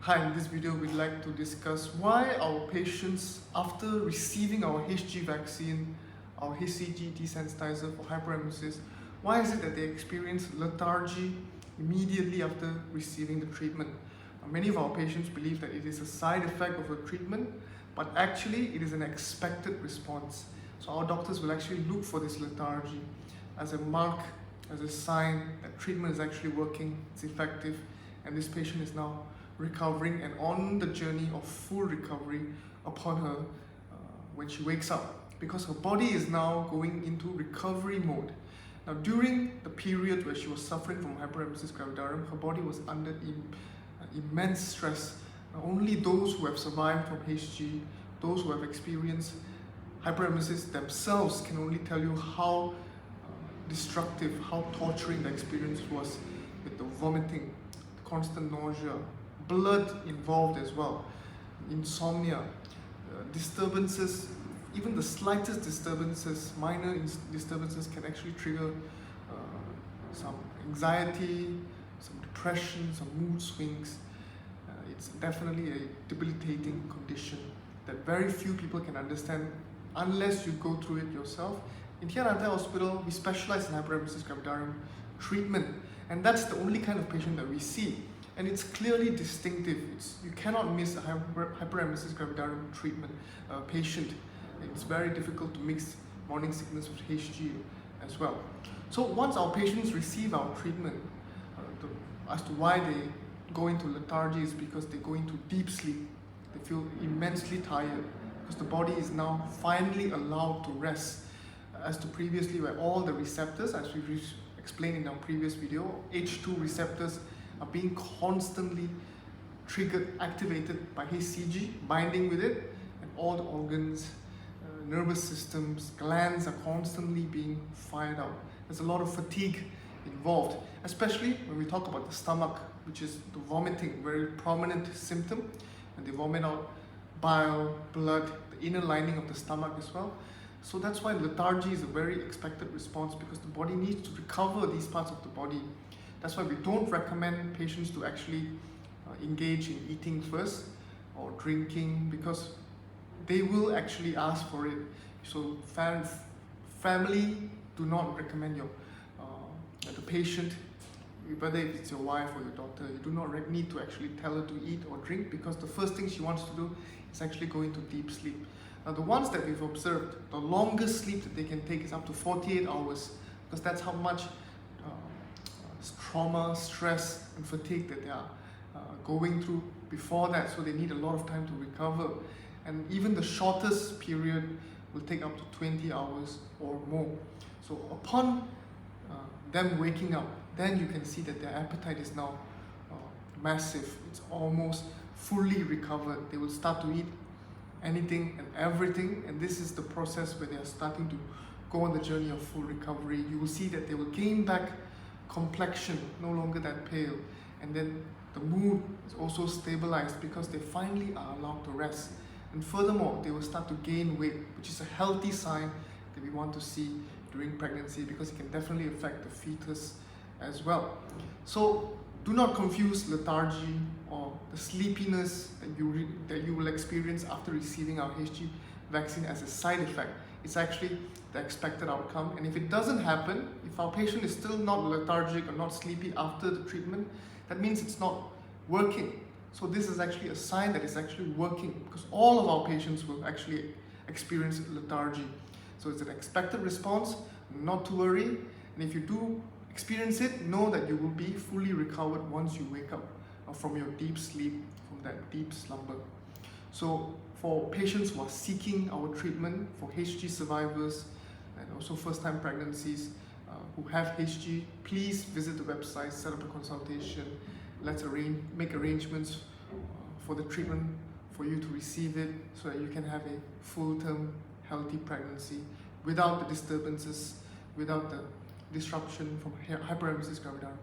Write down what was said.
Hi, in this video we'd like to discuss why our patients, after receiving our HG vaccine, our HCG desensitizer for hyperemesis, why is it that they experience lethargy immediately after receiving the treatment? Many of our patients believe that it is a side effect of a treatment, but actually it is an expected response. So our doctors will actually look for this lethargy as a mark, as a sign that treatment is actually working, it's effective, and this patient is now recovering and on the journey of full recovery upon her when she wakes up, because her body is now going into recovery mode. Now, during the period where she was suffering from hyperemesis gravidarum, her body was under immense stress. Only those who have survived from HG, those who have experienced hyperemesis themselves can only tell you how destructive, how torturing the experience was, with the vomiting, the constant nausea, blood involved as well, insomnia, disturbances, even the slightest disturbances, minor disturbances can actually trigger some anxiety, some depression, some mood swings. It's definitely a debilitating condition that very few people can understand unless you go through it yourself. And here at Antai Hospital, we specialize in hyperemesis gravidarum treatment, and that's the only kind of patient that we see. And it's clearly distinctive. You cannot miss a hyperemesis gravidarum treatment patient. It's very difficult to mix morning sickness with HG as well. So once our patients receive our treatment, as to why they go into lethargy is because they go into deep sleep. They feel immensely tired because the body is now finally allowed to rest. As to previously, where all the receptors, as we explained in our previous video, H2 receptors are being constantly triggered, activated by HCG, binding with it, and all the organs, nervous systems, glands are constantly being fired out. There's a lot of fatigue involved, especially when we talk about the stomach, which is the vomiting, very prominent symptom, and they vomit out bile, blood, the inner lining of the stomach as well. So that's why lethargy is a very expected response, because the body needs to recover these parts of the body. That's why we don't recommend patients to actually engage in eating first or drinking, because they will actually ask for it. So family do not recommend the patient, whether it's your wife or your daughter, you do not need to actually tell her to eat or drink, because the first thing she wants to do is actually go into deep sleep. Now, the ones that we've observed, the longest sleep that they can take is up to 48 hours, because that's how much trauma, stress, and fatigue that they are going through before that, so they need a lot of time to recover. And even the shortest period will take up to 20 hours or more. So upon them waking up, then you can see that their appetite is now massive. It's almost fully recovered. They will start to eat anything and everything, and this is the process where they are starting to go on the journey of full recovery. You will see that they will gain back complexion, no longer that pale, and then the mood is also stabilized because they finally are allowed to rest. And furthermore, they will start to gain weight, which is a healthy sign that we want to see during pregnancy, because it can definitely affect the fetus as well. So do not confuse lethargy or the sleepiness that you will experience after receiving our HG vaccine as a side effect. It's actually the expected outcome. And if it doesn't happen, if our patient is still not lethargic or not sleepy after the treatment, that means it's not working. So this is actually a sign that it's actually working, because all of our patients will actually experience lethargy. So it's an expected response, not to worry. And if you do experience it, know that you will be fully recovered once you wake up from your deep sleep, from that deep slumber. So for patients who are seeking our treatment, for HG survivors and also first-time pregnancies who have HG, please visit the website, set up a consultation. Let's make arrangements for the treatment for you to receive it, so that you can have a full-term healthy pregnancy without the disturbances, without the disruption from hyperemesis gravidarum.